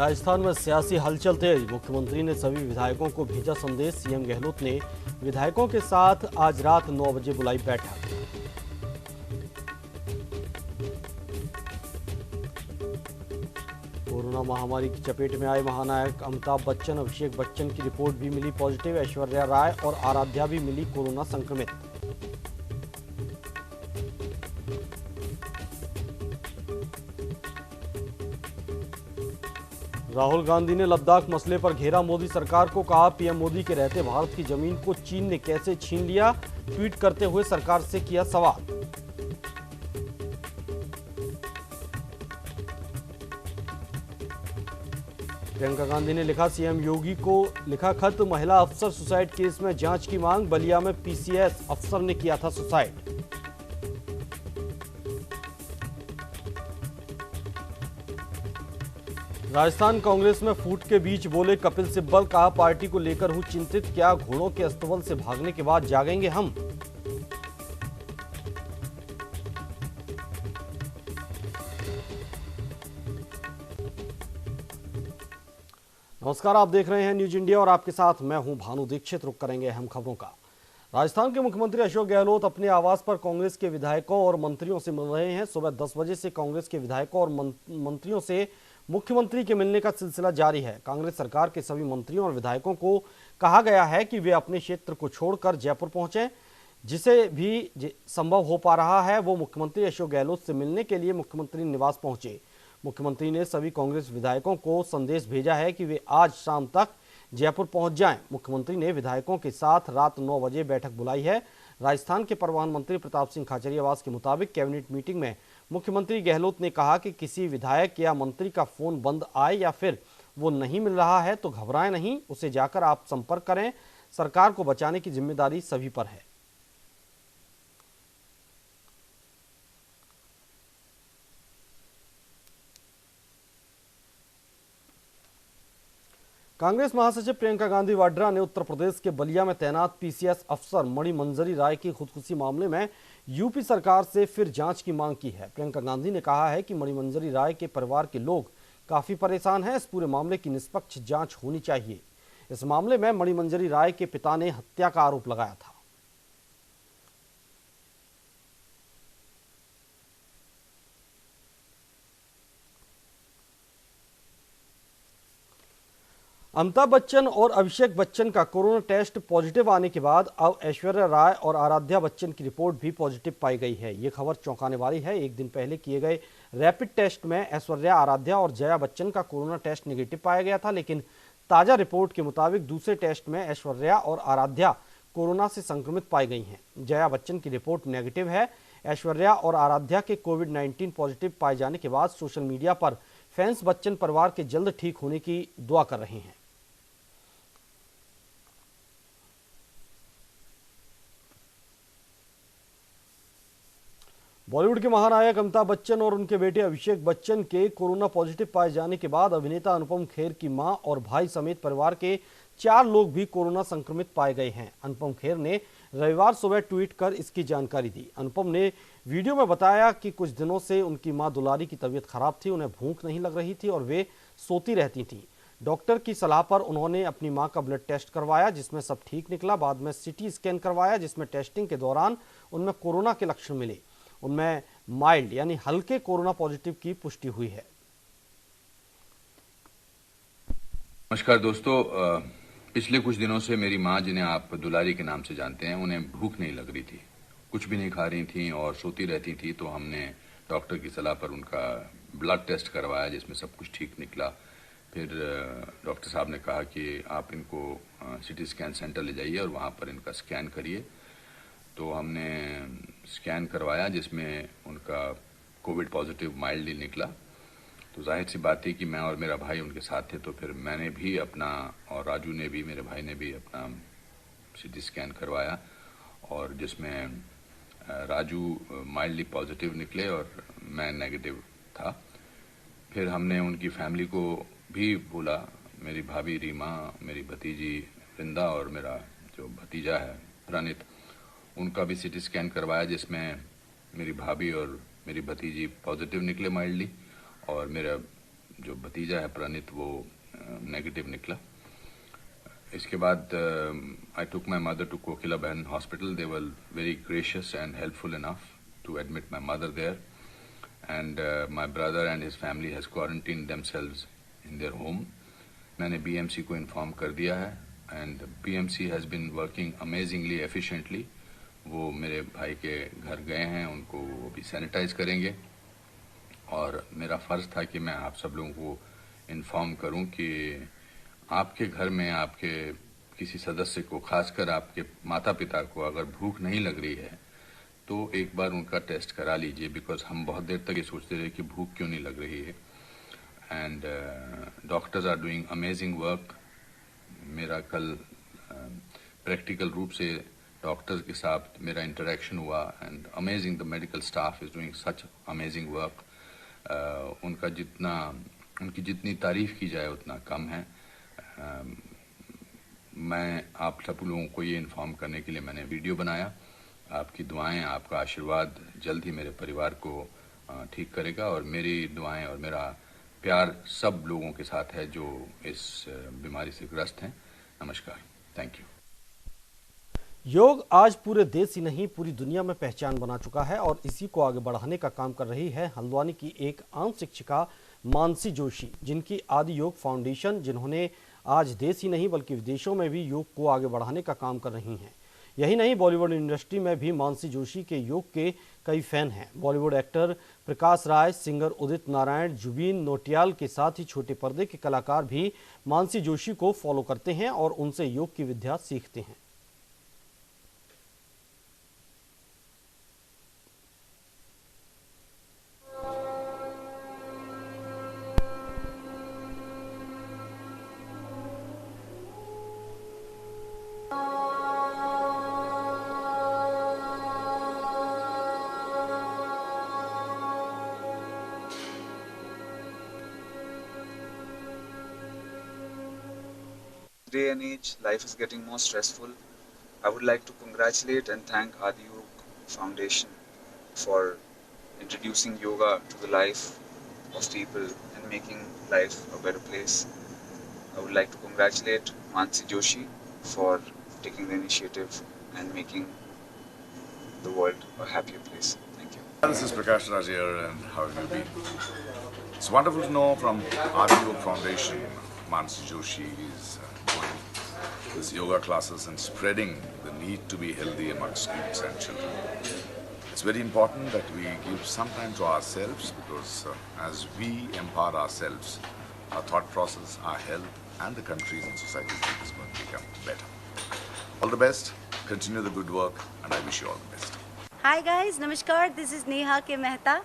राजस्थान में सियासी हलचल तेज। मुख्यमंत्री ने सभी विधायकों को भेजा संदेश। सीएम गहलोत ने विधायकों के साथ आज रात 9 बजे बुलाई बैठक। कोरोना महामारी की चपेट में आए महानायक अमिताभ बच्चन, अभिषेक बच्चन की रिपोर्ट भी मिली पॉजिटिव। ऐश्वर्या राय और आराध्या भी मिली कोरोना संक्रमित। राहुल गांधी ने लद्दाख मसले पर घेरा मोदी सरकार को। कहा, पीएम मोदी के रहते भारत की जमीन को चीन ने कैसे छीन लिया। ट्वीट करते हुए सरकार से किया सवाल। प्रियंका गांधी ने लिखा, सीएम योगी को लिखा खत। महिला अफसर सुसाइड केस में जांच की मांग। बलिया में पीसीएस अफसर ने किया था सुसाइड। राजस्थान कांग्रेस में फूट के बीच बोले कपिल सिब्बल। कहा, पार्टी को लेकर हूं चिंतित। क्या घोड़ों के अस्तबल से भागने के बाद जागेंगे हम। नमस्कार, आप देख रहे हैं न्यूज इंडिया और आपके साथ मैं हूं भानु दीक्षित। रुक करेंगे अहम खबरों का। राजस्थान के मुख्यमंत्री अशोक गहलोत अपने आवास पर कांग्रेस के विधायकों और मंत्रियों से मिल रहे हैं। सुबह 10 बजे से कांग्रेस के विधायकों और मंत्रियों से मुख्यमंत्री के मिलने का सिलसिला जारी है। कांग्रेस सरकार के सभी मंत्रियों और विधायकों को कहा गया है कि वे अपने क्षेत्र को छोड़कर जयपुर पहुंचे। जिसे भी संभव हो पा रहा है वो मुख्यमंत्री अशोक गहलोत से मिलने के लिए मुख्यमंत्री निवास पहुंचे। मुख्यमंत्री ने सभी कांग्रेस विधायकों को संदेश भेजा है कि वे आज शाम तक जयपुर पहुंच जाएं। मुख्यमंत्री ने विधायकों के साथ रात 9 बजे बैठक बुलाई है। राजस्थान के परिवहन मंत्री प्रताप सिंह खाचरियावास के मुताबिक कैबिनेट मीटिंग में मुख्यमंत्री गहलोत ने कहा कि किसी विधायक या मंत्री का फोन बंद आए या फिर वो नहीं मिल रहा है तो घबराएं नहीं, उसे जाकर आप संपर्क करें। सरकार को बचाने की जिम्मेदारी सभी पर है। कांग्रेस महासचिव प्रियंका गांधी वाड्रा ने उत्तर प्रदेश के बलिया में तैनात पीसीएस अफसर मणिमंजरी राय की खुदकुशी मामले में यूपी सरकार से फिर जांच की मांग की है। प्रियंका गांधी ने कहा है कि मणिमंजरी राय के परिवार के लोग काफी परेशान हैं। इस पूरे मामले की निष्पक्ष जांच होनी चाहिए। इस मामले में मणिमंजरी राय के पिता ने हत्या का आरोप लगाया था। अमिताभ बच्चन और अभिषेक बच्चन का कोरोना टेस्ट पॉजिटिव आने के बाद अब ऐश्वर्या राय और आराध्या बच्चन की रिपोर्ट भी पॉजिटिव पाई गई है। ये खबर चौंकाने वाली है। एक दिन पहले किए गए रैपिड टेस्ट में ऐश्वर्या, आराध्या और जया बच्चन का कोरोना टेस्ट नेगेटिव पाया गया था, लेकिन ताजा रिपोर्ट के मुताबिक दूसरे टेस्ट में ऐश्वर्या और आराध्या कोरोना से संक्रमित पाई गई हैं। जया बच्चन की रिपोर्ट नेगेटिव है। ऐश्वर्या और आराध्या के कोविड-19 पॉजिटिव पाए जाने के बाद सोशल मीडिया पर फैंस बच्चन परिवार के जल्द ठीक होने की दुआ कर रहे हैं। बॉलीवुड के महानायक अमिताभ बच्चन और उनके बेटे अभिषेक बच्चन के कोरोना पॉजिटिव पाए जाने के बाद अभिनेता अनुपम खेर की मां और भाई समेत परिवार के 4 लोग भी कोरोना संक्रमित पाए गए हैं। अनुपम खेर ने रविवार सुबह ट्वीट कर इसकी जानकारी दी। अनुपम ने वीडियो में बताया कि कुछ दिनों से उनकी मां दुलारी की तबीयत खराब थी, उन्हें भूख नहीं लग रही थी और वे सोती रहती थी। डॉक्टर की सलाह पर उन्होंने अपनी मां का ब्लड टेस्ट करवाया, जिसमें सब ठीक निकला। बाद में सिटी स्कैन करवाया, जिसमें टेस्टिंग के दौरान उनमें कोरोना के लक्षण मिले। उनमें माइल्ड यानी हल्के कोरोना पॉजिटिव की पुष्टि हुई है। नमस्कार दोस्तों, पिछले कुछ दिनों से मेरी माँ, जिन्हें आप दुलारी के नाम से जानते हैं, उन्हें भूख नहीं लग रही थी, कुछ भी नहीं खा रही थी और सोती रहती थी। तो हमने डॉक्टर की सलाह पर उनका ब्लड टेस्ट करवाया, जिसमें सब कुछ ठीक निकला। फिर डॉक्टर साहब ने कहा कि आप इनको सिटी स्कैन सेंटर ले जाइए और वहाँ पर इनका स्कैन करिए। तो हमने स्कैन करवाया, जिसमें उनका कोविड पॉजिटिव माइल्डली निकला। तो जाहिर सी बात थी कि मैं और मेरा भाई उनके साथ थे, तो फिर मैंने भी अपना और राजू ने भी, मेरे भाई ने भी अपना सिटी स्कैन करवाया और जिसमें राजू माइल्डली पॉजिटिव निकले और मैं नेगेटिव था। फिर हमने उनकी फैमिली को भी बोला, मेरी भाभी रीमा, मेरी भतीजी वृंदा और मेरा जो भतीजा है प्रणित, उनका भी सिटी स्कैन करवाया, जिसमें मेरी भाभी और मेरी भतीजी पॉजिटिव निकले माइल्डली और मेरा जो भतीजा है प्रणीत वो नेगेटिव निकला। इसके बाद आई टुक my mother to Kokilaben hospital. They were very gracious and helpful enough to admit my mother there, and my brother and his family has quarantine themselves in their home. मैंने बीएमसी को inform कर दिया है and BMC has been working amazingly efficiently. वो मेरे भाई के घर गए हैं, उनको वो भी सैनिटाइज करेंगे, और मेरा फ़र्ज़ था कि मैं आप सब लोगों को इन्फॉर्म करूं कि आपके घर में आपके किसी सदस्य को, खासकर आपके माता पिता को अगर भूख नहीं लग रही है तो एक बार उनका टेस्ट करा लीजिए, बिकॉज हम बहुत देर तक ये सोचते रहे कि भूख क्यों नहीं लग रही है। And doctors are doing amazing work. मेरा कल प्रैक्टिकल रूप से डॉक्टर्स के साथ मेरा इंटरेक्शन हुआ, and amazing, the medical staff is doing such amazing work. उनकी जितनी तारीफ़ की जाए उतना कम है। मैं आप सब लोगों को ये इन्फॉर्म करने के लिए मैंने वीडियो बनाया। आपकी दुआएं, आपका आशीर्वाद जल्द ही मेरे परिवार को ठीक करेगा, और मेरी दुआएं और मेरा प्यार सब लोगों के साथ है जो इस बीमारी से ग्रस्त हैं। नमस्कार, थैंक यू। योग आज पूरे देश ही नहीं पूरी दुनिया में पहचान बना चुका है, और इसी को आगे बढ़ाने का काम कर रही है हल्द्वानी की एक आम शिक्षिका मानसी जोशी, जिनकी आदि योग फाउंडेशन, जिन्होंने आज देश ही नहीं बल्कि विदेशों में भी योग को आगे बढ़ाने का काम कर रही हैं। यही नहीं, बॉलीवुड इंडस्ट्री में भी मानसी जोशी के योग के कई फैन हैं। बॉलीवुड एक्टर प्रकाश राज, सिंगर उदित नारायण, जुबीन नौटियाल के साथ ही छोटे पर्दे के कलाकार भी मानसी जोशी को फॉलो करते हैं और उनसे योग की विद्या सीखते हैं। Day and age, life is getting more stressful. I would like to congratulate and thank Adi Yoga Foundation for introducing yoga to the life of people and making life a better place. I would like to congratulate Mansi Joshi for taking the initiative and making the world a happier place. Thank you. This is Prakash Raj here, and how have you been? It's wonderful to know from Adi Yoga Foundation, Mansi Joshi is doing these yoga classes and spreading the need to be healthy amongst students and children. It's very important that we give some time to ourselves, because as we empower ourselves, our thought process, our health, and the countries and societies is going to become better. All the best, continue the good work, and I wish you all the best. Hi guys, नमस्कार, this is Neha के मेहता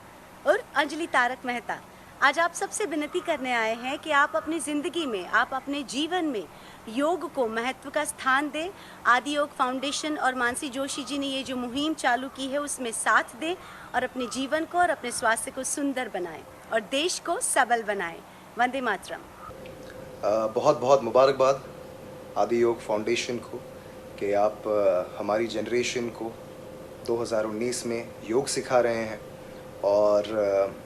और अंजलि तारक मेहता। आज आप सबसे विनती करने आए हैं कि आप अपनी ज़िंदगी में, आप अपने जीवन में योग को महत्व का स्थान दें। आदि योग फाउंडेशन और मानसी जोशी जी ने ये जो मुहिम चालू की है उसमें साथ दें, और अपने जीवन को और अपने स्वास्थ्य को सुंदर बनाएं और देश को सबल बनाएं। वंदे मातरम। बहुत बहुत मुबारकबाद आदि योग फाउंडेशन को कि आप हमारी जनरेशन को 2019 में योग सिखा रहे हैं। और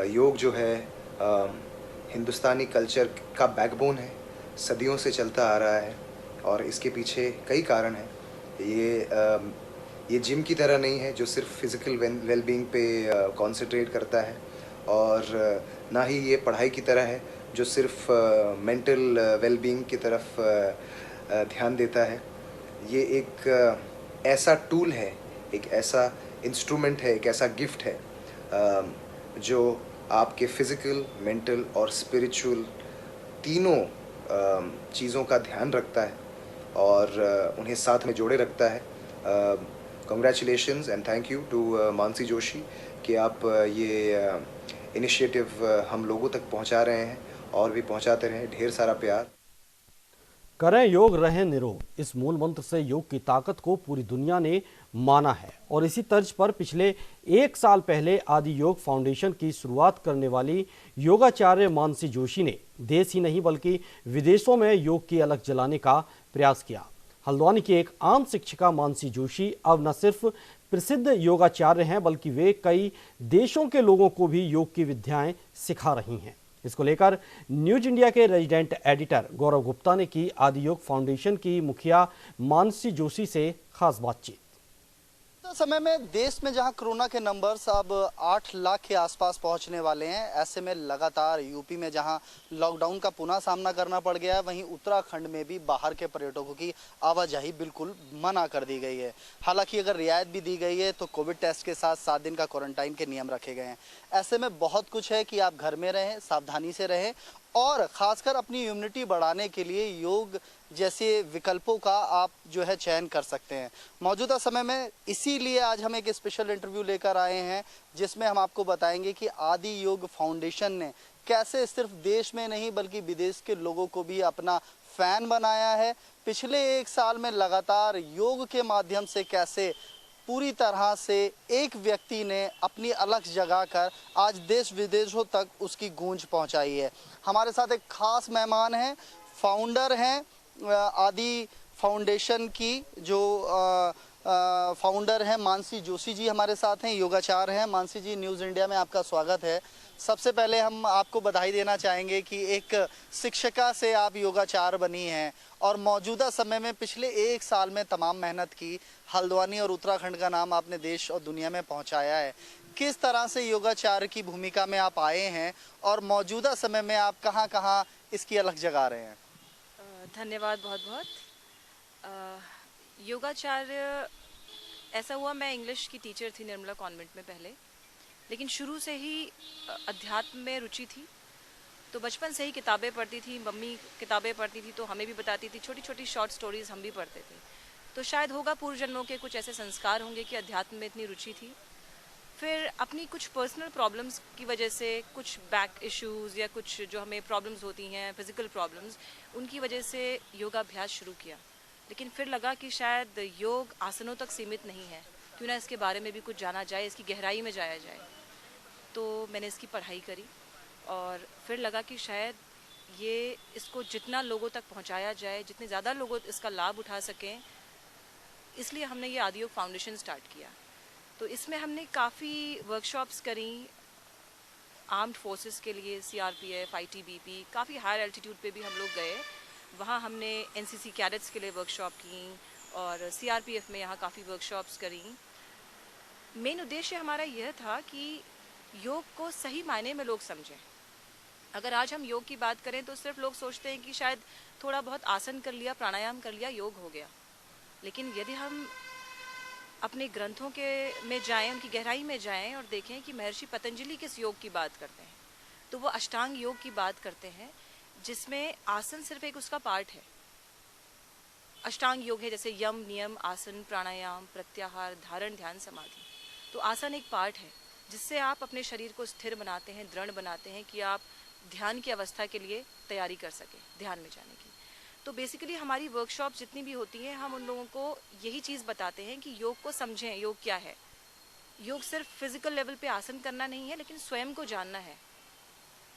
योग जो है हिंदुस्तानी कल्चर का बैकबोन है, सदियों से चलता आ रहा है, और इसके पीछे कई कारण हैं। ये जिम की तरह नहीं है जो सिर्फ फिज़िकल वेलबींग पे कंसंट्रेट करता है, और ना ही ये पढ़ाई की तरह है जो सिर्फ मेंटल वेलबींग की तरफ ध्यान देता है। ये एक ऐसा टूल है, एक ऐसा इंस्ट्रूमेंट है, एक ऐसा गिफ्ट है जो आपके फिज़िकल, मेंटल और स्पिरिचुअल तीनों चीज़ों का ध्यान रखता है और उन्हें साथ में जोड़े रखता है। Congratulations and thank you to Mansi Joshi कि आप ये इनिशिएटिव हम लोगों तक पहुंचा रहे हैं और भी पहुंचाते रहें। ढेर सारा प्यार। करें योग, रहें निरोग, इस मूल मंत्र से योग की ताकत को पूरी दुनिया ने माना है, और इसी तर्ज पर पिछले 1 साल पहले आदि योग फाउंडेशन की शुरुआत करने वाली योगाचार्य मानसी जोशी ने देश ही नहीं बल्कि विदेशों में योग की अलख जलाने का प्रयास किया। हल्द्वानी की एक आम शिक्षिका मानसी जोशी अब न सिर्फ प्रसिद्ध योगाचार्य हैं बल्कि वे कई देशों के लोगों को भी योग की विद्याएं सिखा रही हैं। इसको लेकर न्यूज इंडिया के रेजिडेंट एडिटर गौरव गुप्ता ने की आदि योग फाउंडेशन की मुखिया मानसी जोशी से खास बातचीत। समय में देश में जहां कोरोना के नंबर्स अब 8 लाख के आसपास पहुंचने वाले हैं, ऐसे में लगातार यूपी में जहां लॉकडाउन का पुनः सामना करना पड़ गया है, वहीं उत्तराखंड में भी बाहर के पर्यटकों की आवाजाही बिल्कुल मना कर दी गई है। हालांकि अगर रियायत भी दी गई है तो कोविड टेस्ट के साथ 7 दिन का क्वारंटाइन के नियम रखे गए हैं। ऐसे में बहुत कुछ है कि आप घर में रहें, सावधानी से रहें और खासकर अपनी इम्यूनिटी बढ़ाने के लिए योग जैसे विकल्पों का आप जो है चयन कर सकते हैं। मौजूदा समय में इसीलिए आज हम एक स्पेशल इंटरव्यू लेकर आए हैं जिसमें हम आपको बताएंगे कि आदि योग फाउंडेशन ने कैसे सिर्फ देश में नहीं बल्कि विदेश के लोगों को भी अपना फैन बनाया है। पिछले 1 साल में लगातार योग के माध्यम से कैसे पूरी तरह से एक व्यक्ति ने अपनी अलग जगह कर आज देश विदेशों तक उसकी गूंज पहुंचाई है। हमारे साथ एक खास मेहमान हैं, फाउंडर हैं आदि फाउंडेशन की, जो फाउंडर हैं मानसी जोशी जी हमारे साथ हैं, योगाचार हैं। मानसी जी, न्यूज़ इंडिया में आपका स्वागत है। सबसे पहले हम आपको बधाई देना चाहेंगे कि एक शिक्षिका से आप योगाचार बनी हैं और मौजूदा समय में पिछले 1 साल में तमाम मेहनत की, हल्द्वानी और उत्तराखंड का नाम आपने देश और दुनिया में पहुंचाया है। किस तरह से योगाचार की भूमिका में आप आए हैं और मौजूदा समय में आप कहां कहां इसकी अलग जगा रहे हैं? धन्यवाद बहुत बहुत। योगाचार्य ऐसा हुआ, मैं इंग्लिश की टीचर थी निर्मला कॉन्वेंट में पहले, लेकिन शुरू से ही अध्यात्म में रुचि थी। तो बचपन से ही किताबें पढ़ती थी, मम्मी किताबें पढ़ती थी तो हमें भी बताती थी, छोटी छोटी शॉर्ट स्टोरीज हम भी पढ़ते थे। तो शायद होगा पूर्व जन्मों के कुछ ऐसे संस्कार होंगे कि अध्यात्म में इतनी रुचि थी। फिर अपनी कुछ पर्सनल प्रॉब्लम्स की वजह से, कुछ बैक इश्यूज़ या कुछ जो हमें प्रॉब्लम्स होती हैं, फिज़िकल प्रॉब्लम्स, उनकी वजह से योगाभ्यास शुरू किया। लेकिन फिर लगा कि शायद योग आसनों तक सीमित नहीं है, क्यों ना इसके बारे में भी कुछ जाना जाए, इसकी गहराई में जाया जाए। तो मैंने इसकी पढ़ाई करी और फिर लगा कि शायद ये इसको जितना लोगों तक पहुंचाया जाए, जितने ज़्यादा लोग इसका लाभ उठा सकें, इसलिए हमने ये आदि योग फाउंडेशन स्टार्ट किया। तो इसमें हमने काफ़ी वर्कशॉप्स करी आर्म्ड फोर्सेस के लिए, CRPF, ITBP, काफ़ी हायर एल्टीट्यूड पे भी हम लोग गए। वहाँ हमने NCC कैडेट्स के लिए वर्कशॉप की और CRPF में यहाँ काफ़ी वर्कशॉप्स करी। मेन उद्देश्य हमारा यह था कि योग को सही मायने में लोग समझें। अगर आज हम योग की बात करें तो सिर्फ लोग सोचते हैं कि शायद थोड़ा बहुत आसन कर लिया, प्राणायाम कर लिया, योग हो गया। लेकिन यदि हम अपने ग्रंथों में जाएं, उनकी गहराई में जाएं और देखें कि महर्षि पतंजलि किस योग की बात करते हैं, तो वो अष्टांग योग की बात करते हैं, जिसमें आसन सिर्फ एक उसका पार्ट है। अष्टांग योग है जैसे यम, नियम, आसन, प्राणायाम, प्रत्याहार, धारण, ध्यान, समाधि। तो आसन एक पार्ट है जिससे आप अपने शरीर को स्थिर बनाते हैं, दृढ़ बनाते हैं कि आप ध्यान की अवस्था के लिए तैयारी कर सकें, ध्यान में जाने की। तो बेसिकली हमारी वर्कशॉप जितनी भी होती हैं, हम उन लोगों को यही चीज़ बताते हैं कि योग को समझें, योग क्या है। योग सिर्फ फिजिकल लेवल पे आसन करना नहीं है, लेकिन स्वयं को जानना है।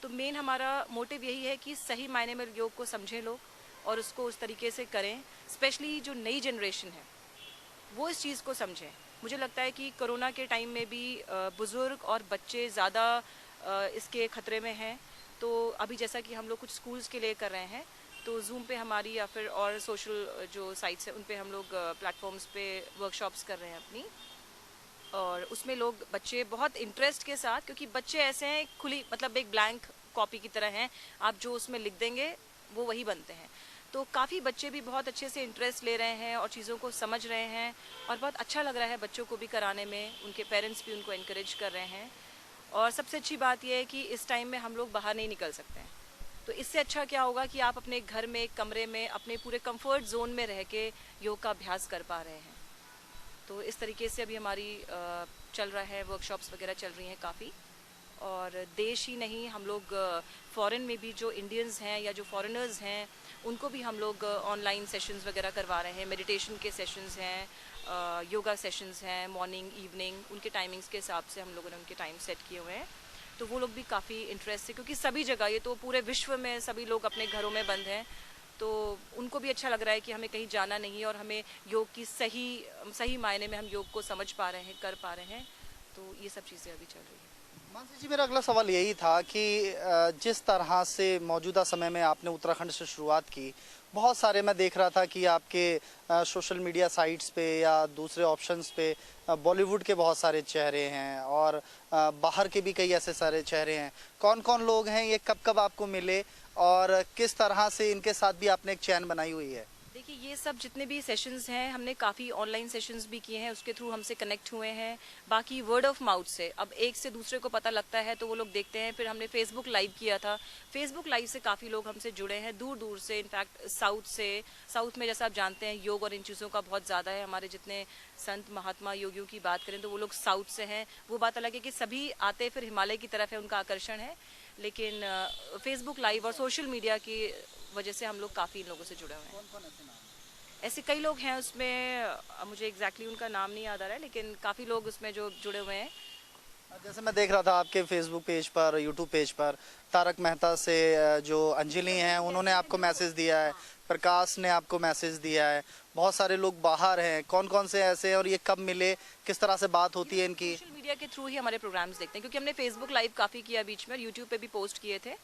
तो मेन हमारा मोटिव यही है कि सही मायने में योग को समझें लोग और उसको उस तरीके से करें। स्पेशली जो नई जनरेशन है वो इस चीज़ को समझें। मुझे लगता है कि कोरोना के टाइम में भी बुज़ुर्ग और बच्चे ज़्यादा इसके ख़तरे में हैं। तो अभी जैसा कि हम लोग कुछ स्कूल्स के लिए कर रहे हैं, तो जूम पे हमारी या फिर और सोशल जो साइट्स हैं उन पे हम लोग प्लेटफॉर्म्स पे वर्कशॉप्स कर रहे हैं अपनी, और उसमें लोग बच्चे बहुत इंटरेस्ट के साथ, क्योंकि बच्चे ऐसे हैं खुली मतलब एक ब्लैंक कॉपी की तरह हैं, आप जो उसमें लिख देंगे वो वही बनते हैं। तो काफ़ी बच्चे भी बहुत अच्छे से इंटरेस्ट ले रहे हैं और चीज़ों को समझ रहे हैं और बहुत अच्छा लग रहा है बच्चों को भी कराने में। उनके पेरेंट्स भी उनको इनकरेज कर रहे हैं। और सबसे अच्छी बात यह है कि इस टाइम में हम लोग बाहर नहीं निकल सकते हैं, तो इससे अच्छा क्या होगा कि आप अपने घर में, एक कमरे में, अपने पूरे कंफर्ट जोन में रह के योग का अभ्यास कर पा रहे हैं। तो इस तरीके से अभी हमारी चल रहा है, वर्कशॉप्स वगैरह चल रही हैं काफ़ी। और देश ही नहीं, हम लोग फॉरेन में भी जो इंडियंस हैं या जो फॉरेनर्स हैं उनको भी हम लोग ऑनलाइन सेशंस वगैरह करवा रहे हैं। मेडिटेशन के सेशंस हैं, योगा सेशंस हैं, मॉर्निंग, इवनिंग, उनके टाइमिंग्स के हिसाब से हम लोगों ने उनके टाइम सेट किए हुए हैं। तो वो लोग भी काफ़ी इंटरेस्ट है, क्योंकि सभी जगह, ये तो पूरे विश्व में सभी लोग अपने घरों में बंद हैं, तो उनको भी अच्छा लग रहा है कि हमें कहीं जाना नहीं है और हमें योग की सही मायने में हम योग को समझ पा रहे हैं, कर पा रहे हैं। तो ये सब चीज़ें अभी चल रही हैं। मानसी जी, मेरा अगला सवाल यही था कि जिस तरह से मौजूदा समय में आपने उत्तराखंड से शुरुआत की, बहुत सारे मैं देख रहा था कि आपके सोशल मीडिया साइट्स पे या दूसरे ऑप्शंस पे बॉलीवुड के बहुत सारे चेहरे हैं और बाहर के भी कई ऐसे सारे चेहरे हैं। कौन कौन लोग हैं, ये कब कब आपको मिले और किस तरह से इनके साथ भी आपने एक चैन बनाई हुई है? देखिए, ये सब जितने भी सेशंस हैं, हमने काफ़ी ऑनलाइन सेशंस भी किए हैं, उसके थ्रू हमसे कनेक्ट हुए हैं। बाकी वर्ड ऑफ माउथ से अब एक से दूसरे को पता लगता है तो वो लोग देखते हैं। फिर हमने फेसबुक लाइव किया था, फेसबुक लाइव से काफ़ी लोग हमसे जुड़े हैं दूर दूर से। इनफैक्ट साउथ में जैसा आप जानते हैं योग और इन चीज़ों का बहुत ज़्यादा है। हमारे जितने संत महात्मा योगियों की बात करें तो वो लोग साउथ से हैं। वो बात अलग है कि सभी आते फिर हिमालय की तरफ है, उनका आकर्षण है। लेकिन फेसबुक लाइव और सोशल मीडिया की वजह से हम लोग काफ़ी इन लोगों से जुड़े हुए हैं। ऐसे कई लोग हैं उसमें, मुझे एग्जैक्टली उनका नाम नहीं याद आ रहा है, लेकिन काफ़ी लोग उसमें जो जुड़े हुए हैं। जैसे मैं देख रहा था आपके फेसबुक पेज पर, यूट्यूब पेज पर, तारक मेहता से जो अंजलि हैं उन्होंने आपको मैसेज दिया है, प्रकाश ने आपको मैसेज दिया है, बहुत सारे लोग बाहर हैं। कौन कौन से ऐसे हैं और ये कब मिले, किस तरह से बात होती है इनकी? सोशल मीडिया के थ्रू ही हमारे प्रोग्राम्स देखते हैं, क्योंकि हमने फेसबुक लाइव काफ़ी किया बीच में, यूट्यूब पे भी पोस्ट किए थे।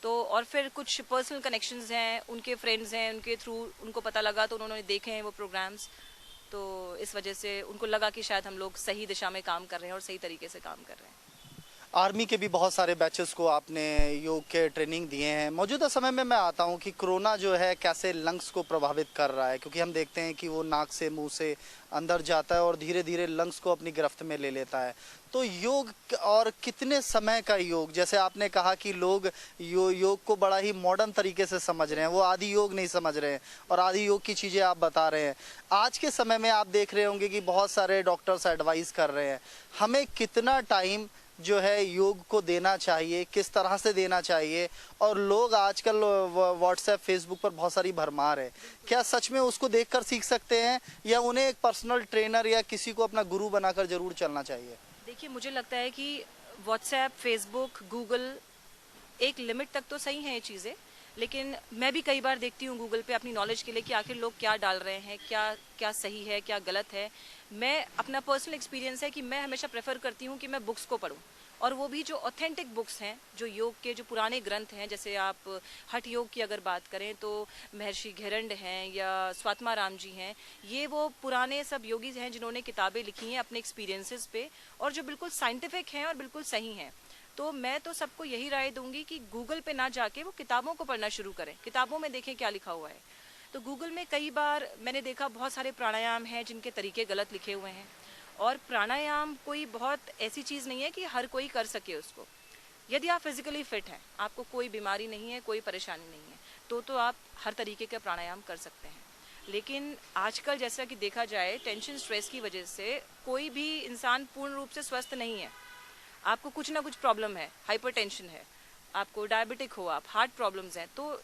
तो और फिर कुछ पर्सनल कनेक्शंस हैं, उनके फ्रेंड्स हैं, उनके थ्रू उनको पता लगा तो उन्होंने देखे हैं वो प्रोग्राम्स। तो इस वजह से उनको लगा कि शायद हम लोग सही दिशा में काम कर रहे हैं और सही तरीके से काम कर रहे हैं। आर्मी के भी बहुत सारे बैचेस को आपने योग के ट्रेनिंग दिए हैं। मौजूदा समय में मैं आता हूं कि कोरोना जो है कैसे लंग्स को प्रभावित कर रहा है, क्योंकि हम देखते हैं कि वो नाक से मुंह से अंदर जाता है और धीरे धीरे लंग्स को अपनी गिरफ्त में ले लेता है। तो योग और कितने समय का योग, जैसे आपने कहा कि लोग योग को बड़ा ही मॉडर्न तरीके से समझ रहे हैं, वो आदि योग नहीं समझ रहे हैं और आदि योग की चीज़ें आप बता रहे हैं। आज के समय में आप देख रहे होंगे कि बहुत सारे डॉक्टर्स एडवाइस कर रहे हैं। हमें कितना टाइम जो है योग को देना चाहिए, किस तरह से देना चाहिए? और लोग आजकल व्हाट्सएप फेसबुक पर बहुत सारी भरमार है, क्या सच में उसको देखकर सीख सकते हैं या उन्हें एक पर्सनल ट्रेनर या किसी को अपना गुरु बनाकर जरूर चलना चाहिए? देखिए, मुझे लगता है कि व्हाट्सएप, फेसबुक, गूगल एक लिमिट तक तो सही है ये चीज़ें, लेकिन मैं भी कई बार देखती हूँ गूगल पे अपनी नॉलेज के लिए कि आखिर लोग क्या डाल रहे हैं, क्या क्या सही है, क्या गलत है। मैं अपना पर्सनल एक्सपीरियंस है कि मैं हमेशा प्रेफर करती हूँ कि मैं बुक्स को पढूं, और वो भी जो ऑथेंटिक बुक्स हैं, जो योग के जो पुराने ग्रंथ हैं। जैसे आप हठ योग की अगर बात करें तो महर्षि घेरंड हैं या स्वात्माराम जी हैं, ये वो पुराने सब योगी हैं जिन्होंने किताबें लिखी हैं अपने एक्सपीरियंसेस पे, और जो बिल्कुल साइंटिफिक हैं और बिल्कुल सही हैं। तो मैं तो सबको यही राय दूंगी कि गूगल पे ना जाके वो किताबों को पढ़ना शुरू करें, किताबों में देखें क्या लिखा हुआ है। तो गूगल में कई बार मैंने देखा बहुत सारे प्राणायाम हैं जिनके तरीके गलत लिखे हुए हैं, और प्राणायाम कोई बहुत ऐसी चीज़ नहीं है कि हर कोई कर सके उसको। यदि आप फिजिकली फिट हैं, आपको कोई बीमारी नहीं है, कोई परेशानी नहीं है, तो आप हर तरीके का प्राणायाम कर सकते हैं। लेकिन आजकल जैसा कि देखा जाए, टेंशन स्ट्रेस की वजह से कोई भी इंसान पूर्ण रूप से स्वस्थ नहीं है। आपको कुछ ना कुछ प्रॉब्लम है, हाइपरटेंशन है, आपको डायबिटिक हो, आप हार्ट प्रॉब्लम्स हैं, तो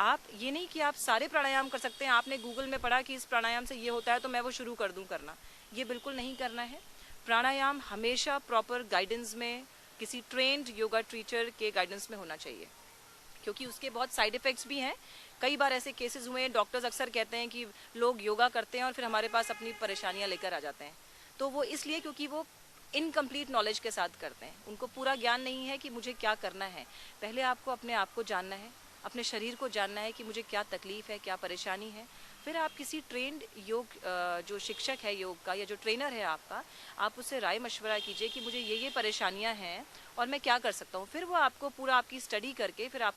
आप ये नहीं कि आप सारे प्राणायाम कर सकते हैं। आपने गूगल में पढ़ा कि इस प्राणायाम से ये होता है तो मैं वो शुरू कर दूं करना, ये बिल्कुल नहीं करना है। प्राणायाम हमेशा प्रॉपर गाइडेंस में, किसी ट्रेंड योगा टीचर के गाइडेंस में होना चाहिए, क्योंकि उसके बहुत साइड इफ़ेक्ट्स भी हैं। कई बार ऐसे केसेस हुए हैं, डॉक्टर्स अक्सर कहते हैं कि लोग योगा करते हैं और फिर हमारे पास अपनी परेशानियां लेकर आ जाते हैं। तो वो इसलिए क्योंकि वो इनकम्प्लीट नॉलेज के साथ करते हैं, उनको पूरा ज्ञान नहीं है कि मुझे क्या करना है। पहले आपको अपने आप को जानना है, अपने शरीर को जानना है कि मुझे क्या तकलीफ है, क्या परेशानी है। फिर आप किसी ट्रेंड योग जो शिक्षक है योग का या जो ट्रेनर है आपका, आप उससे राय मशवरा कीजिए कि मुझे ये परेशानियां हैं और मैं क्या कर सकता हूँ। फिर वो आपको पूरा आपकी स्टडी करके फिर आप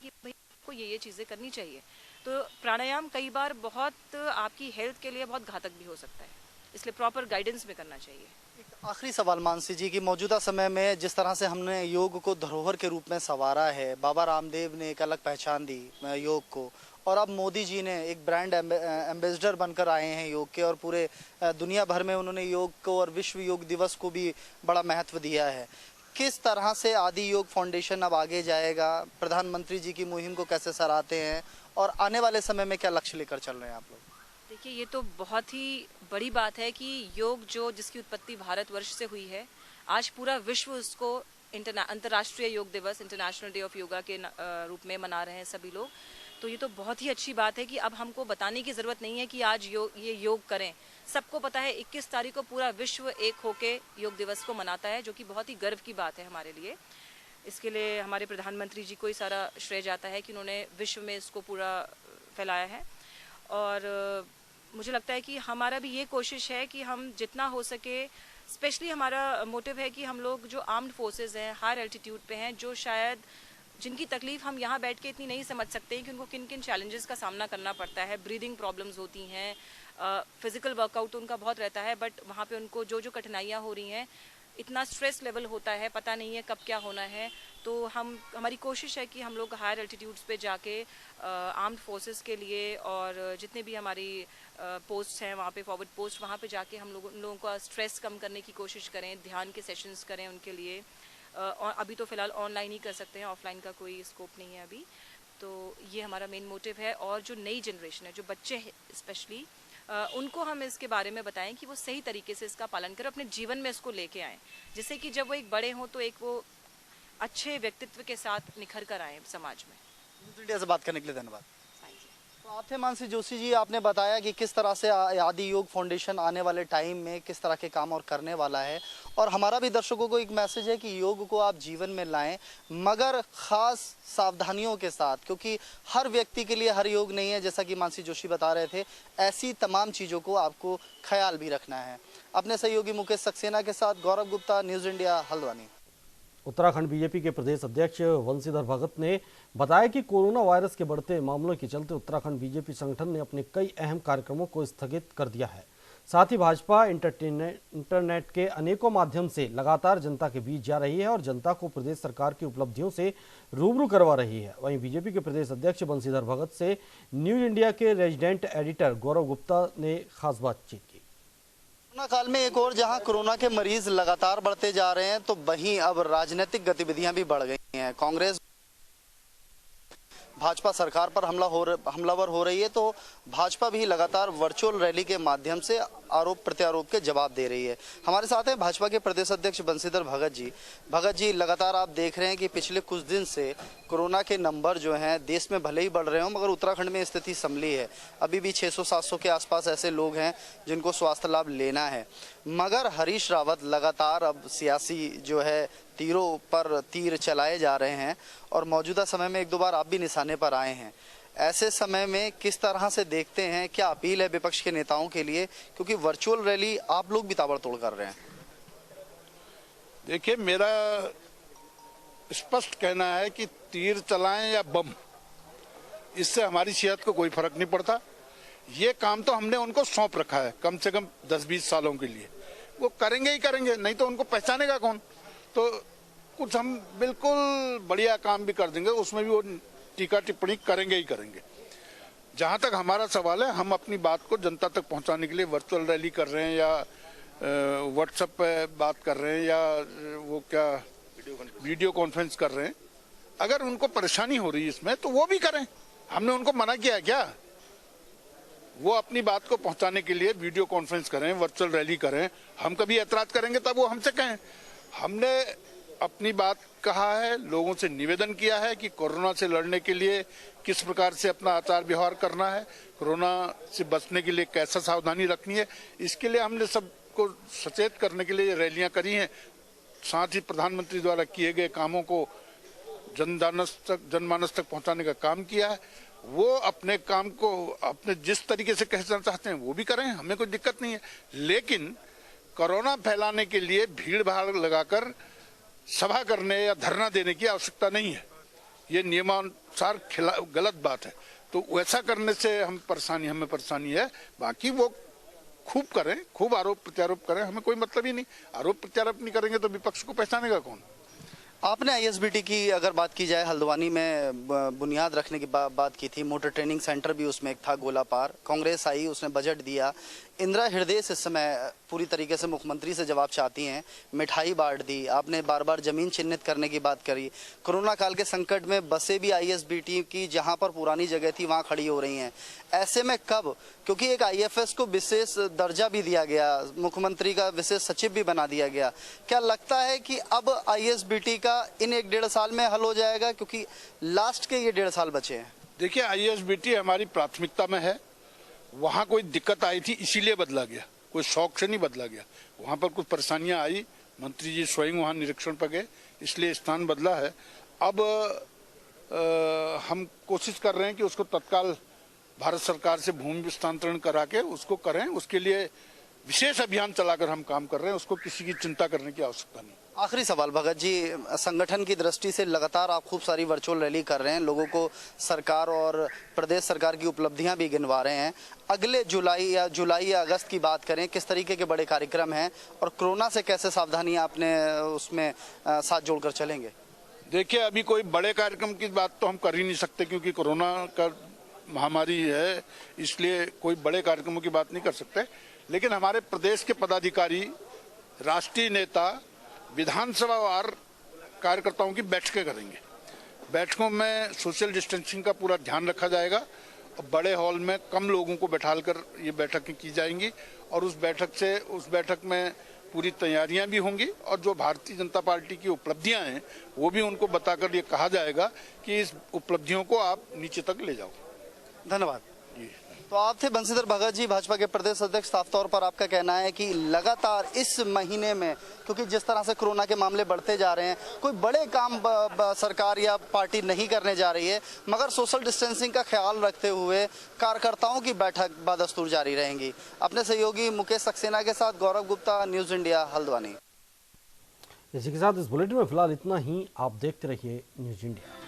कि भाई आपको ये चीज़ें करनी चाहिए। तो प्राणायाम कई बार बहुत आपकी हेल्थ के लिए बहुत घातक भी हो सकता है, इसलिए प्रॉपर गाइडेंस में करना चाहिए। एक आखिरी सवाल मानसी जी, कि मौजूदा समय में जिस तरह से हमने योग को धरोहर के रूप में संवारा है, बाबा रामदेव ने एक अलग पहचान दी योग को, और अब मोदी जी ने एक ब्रांड एम्बेसडर बनकर आए हैं योग के, और पूरे दुनिया भर में उन्होंने योग को और विश्व योग दिवस को भी बड़ा महत्व दिया है। किस तरह से आदि योग फाउंडेशन अब आगे जाएगा? प्रधानमंत्री जी की मुहिम को कैसे सराहते हैं और आने वाले समय में क्या लक्ष्य लेकर चल रहे हैं आप लोग? देखिए, ये तो बहुत ही बड़ी बात है कि योग जो जिसकी उत्पत्ति भारतवर्ष से हुई है, आज पूरा विश्व उसको अंतर्राष्ट्रीय योग दिवस, इंटरनेशनल डे ऑफ योगा के रूप में मना रहे हैं सभी लोग। तो ये तो बहुत ही अच्छी बात है कि अब हमको बताने की ज़रूरत नहीं है कि आज ये योग करें। सबको पता है 21 तारीख को पूरा विश्व एक होके योग दिवस को मनाता है, जो कि बहुत ही गर्व की बात है हमारे लिए। इसके लिए हमारे प्रधानमंत्री जी को ही सारा श्रेय जाता है कि उन्होंने विश्व में इसको पूरा फैलाया है। और मुझे लगता है कि हमारा भी ये कोशिश है कि हम जितना हो सके, स्पेशली हमारा मोटिव है कि हम लोग जो आर्म्ड फोर्सेस हैं, हायर एल्टीट्यूड पे हैं, जो शायद जिनकी तकलीफ हम यहाँ बैठ के इतनी नहीं समझ सकते हैं कि उनको किन किन चैलेंजेस का सामना करना पड़ता है। ब्रीदिंग प्रॉब्लम्स होती हैं, फिजिकल वर्कआउट उनका बहुत रहता है, बट वहाँ पे उनको जो जो कठिनाइयाँ हो रही हैं, इतना स्ट्रेस लेवल होता है, पता नहीं है कब क्या होना है। तो हमारी कोशिश है कि हम लोग हायर एल्टीट्यूड्स पे जाके आर्म्ड फोर्सेस के लिए और जितने भी हमारी पोस्ट हैं वहाँ पे, फॉरवर्ड पोस्ट, वहाँ पे जाके हम लोगों का स्ट्रेस कम करने की कोशिश करें, ध्यान के सेशंस करें उनके लिए। और अभी तो फ़िलहाल ऑनलाइन ही कर सकते हैं, ऑफलाइन का कोई स्कोप नहीं है अभी। तो ये हमारा मेन मोटिव है। और जो नई जनरेशन है, जो बच्चे हैं स्पेशली, उनको हम इसके बारे में बताएं कि वो सही तरीके से इसका पालन करें, अपने जीवन में इसको लेके आएँ, जिससे कि जब वो एक बड़े हों तो एक वो अच्छे व्यक्तित्व के साथ निखर कर आएँ समाज में। इंडिया से बात करने के लिए धन्यवाद। तो आप थे मानसी जोशी जी, आपने बताया कि किस तरह से आदि योग फाउंडेशन आने वाले टाइम में किस तरह के काम और करने वाला है। और हमारा भी दर्शकों को एक मैसेज है कि योग को आप जीवन में लाएं, मगर ख़ास सावधानियों के साथ, क्योंकि हर व्यक्ति के लिए हर योग नहीं है। जैसा कि मानसी जोशी बता रहे थे, ऐसी तमाम चीज़ों को आपको ख्याल भी रखना है। अपने सहयोगी मुकेश सक्सेना के साथ Gaurav Gupta, news India, Haldwani. Uttarakhand BJP के प्रदेश अध्यक्ष बंशीधर भगत ने बताया कि कोरोना वायरस के बढ़ते मामलों के चलते उत्तराखंड बीजेपी संगठन ने अपने कई अहम कार्यक्रमों को स्थगित कर दिया है। साथ ही भाजपा इंटरनेट के अनेकों माध्यम से लगातार जनता के बीच जा रही है और जनता को प्रदेश सरकार की उपलब्धियों से रूबरू करवा रही है। वहीं बीजेपी के प्रदेश अध्यक्ष बंशीधर भगत से न्यूज इंडिया के रेजिडेंट एडिटर गौरव गुप्ता ने खास बातचीत की। कोरोना काल में एक और जहां कोरोना के मरीज लगातार बढ़ते जा रहे हैं, तो वहीं अब राजनीतिक गतिविधियां भी बढ़ गई हैं। कांग्रेस भाजपा सरकार पर हमलावर हो रही है, तो भाजपा भी लगातार वर्चुअल रैली के माध्यम से आरोप प्रत्यारोप के जवाब दे रही है। हमारे साथ हैं भाजपा के प्रदेश अध्यक्ष बंशीधर भगत जी। भगत जी, लगातार आप देख रहे हैं कि पिछले कुछ दिन से कोरोना के नंबर जो हैं देश में भले ही बढ़ रहे हों, मगर उत्तराखंड में स्थिति संभली है। अभी भी 600-700 के आसपास ऐसे लोग हैं जिनको स्वास्थ्य लाभ लेना है। मगर हरीश रावत लगातार अब सियासी जो है तीरों पर तीर चलाए जा रहे हैं और मौजूदा समय में एक दो बार आप भी निशाने पर आए हैं। ऐसे समय में किस तरह से देखते हैं, क्या अपील है विपक्ष के नेताओं के लिए, क्योंकि वर्चुअल रैली आप लोग भी ताबड़तोड़ कर रहे हैं? देखिए, मेरा स्पष्ट कहना है कि तीर चलाएं या बम, इससे हमारी सेहत को कोई फर्क नहीं पड़ता। ये काम तो हमने उनको सौंप रखा है कम से कम 10-20 सालों के लिए। वो करेंगे ही करेंगे, नहीं तो उनको पहचानेगा कौन। तो कुछ हम बिल्कुल बढ़िया काम भी कर देंगे, उसमें भी वो टीका टिप्पणी करेंगे ही करेंगे। जहां तक हमारा सवाल है, हम अपनी बात को जनता तक पहुंचाने के लिए वर्चुअल रैली कर रहे हैं या व्हाट्सएप पे बात कर रहे हैं या वो क्या वीडियो कॉन्फ्रेंस कर रहे हैं। अगर उनको परेशानी हो रही है इसमें, तो वो भी करें। हमने उनको मना किया है क्या? वो अपनी बात को पहुंचाने के लिए वीडियो कॉन्फ्रेंस करें, वर्चुअल रैली करें। हम कभी ऐतराज करेंगे तब वो हमसे कहें। हमने अपनी बात कहा है, लोगों से निवेदन किया है कि कोरोना से लड़ने के लिए किस प्रकार से अपना आचार व्यवहार करना है, कोरोना से बचने के लिए कैसा सावधानी रखनी है। इसके लिए हमने सबको सचेत करने के लिए रैलियां करी हैं। साथ ही प्रधानमंत्री द्वारा किए गए कामों को जनमानस तक पहुंचाने का काम किया है। वो अपने काम को अपने जिस तरीके से कहना चाहते हैं वो भी करें, हमें कोई दिक्कत नहीं है। लेकिन कोरोना फैलाने के लिए भीड़ भाड़ लगाकर सभा करने या धरना देने की आवश्यकता नहीं है। ये नियमानुसार गलत बात है। तो वैसा करने से हमें परेशानी है। बाकी वो खूब करें, खूब आरोप प्रत्यारोप करें, हमें कोई मतलब ही नहीं। आरोप प्रत्यारोप नहीं करेंगे तो विपक्ष को पहचानेगा कौन? आपने आईएसबीटी की अगर बात की जाए, हल्द्वानी में बुनियाद रखने की बात की थी, मोटर ट्रेनिंग सेंटर भी उसमें एक था गोलापार। कांग्रेस आई, उसने बजट दिया। इंदिरा हृदय इस समय पूरी तरीके से मुख्यमंत्री से जवाब चाहती हैं, मिठाई बांट दी। आपने बार बार जमीन चिन्हित करने की बात करी। कोरोना काल के संकट में बसें भी आईएसबीटी की जहां पर पुरानी जगह थी वहां खड़ी हो रही हैं। ऐसे में कब, क्योंकि एक आईएफएस को विशेष दर्जा भी दिया गया, मुख्यमंत्री का विशेष सचिव भी बना दिया गया, क्या लगता है कि अब आईएसबीटी का इन 1-1.5 साल में हल हो जाएगा, क्योंकि लास्ट के ये 1.5 साल बचे हैं? देखिए, ISBT हमारी प्राथमिकता में है। वहाँ कोई दिक्कत आई थी इसीलिए बदला गया, कोई शौक से नहीं बदला गया। वहाँ पर कुछ परेशानियां आई, मंत्री जी स्वयं वहाँ निरीक्षण पर गए, इसलिए स्थान बदला है। अब हम कोशिश कर रहे हैं कि उसको तत्काल भारत सरकार से भूमि विस्तांतरण करा के उसको करें। उसके लिए विशेष अभियान चलाकर हम काम कर रहे हैं, उसको किसी की चिंता करने की आवश्यकता नहीं। आखिरी सवाल भगत जी, संगठन की दृष्टि से लगातार आप खूब सारी वर्चुअल रैली कर रहे हैं, लोगों को सरकार और प्रदेश सरकार की उपलब्धियां भी गिनवा रहे हैं। अगले जुलाई या अगस्त की बात करें, किस तरीके के बड़े कार्यक्रम हैं और कोरोना से कैसे सावधानी आपने उसमें साथ जोड़कर चलेंगे? देखिए, अभी कोई बड़े कार्यक्रम की बात तो हम कर ही नहीं सकते क्योंकि कोरोना का महामारी है, इसलिए कोई बड़े कार्यक्रमों की बात नहीं कर सकते। लेकिन हमारे प्रदेश के पदाधिकारी, राष्ट्रीय नेता विधानसभा वार कार्यकर्ताओं की बैठकें करेंगे। बैठकों में सोशल डिस्टेंसिंग का पूरा ध्यान रखा जाएगा और बड़े हॉल में कम लोगों को बैठाकर ये बैठकें की जाएंगी और उस बैठक में पूरी तैयारियां भी होंगी और जो भारतीय जनता पार्टी की उपलब्धियां हैं वो भी उनको बताकर ये कहा जाएगा कि इस उपलब्धियों को आप नीचे तक ले जाओ। धन्यवाद जी। तो आप थे बंशीधर भगत जी, भाजपा के प्रदेश अध्यक्ष। साफ तौर पर आपका कहना है कि लगातार इस महीने में, क्योंकि जिस तरह से कोरोना के मामले बढ़ते जा रहे हैं, कोई बड़े काम सरकार या पार्टी नहीं करने जा रही है, मगर सोशल डिस्टेंसिंग का ख्याल रखते हुए कार्यकर्ताओं की बैठक बदस्तूर जारी रहेंगी। अपने सहयोगी मुकेश सक्सेना के साथ गौरव गुप्ता, न्यूज इंडिया, हल्द्वानी। इसी के साथ इस बुलेटिन में फिलहाल इतना ही। आप देखते रहिए न्यूज इंडिया।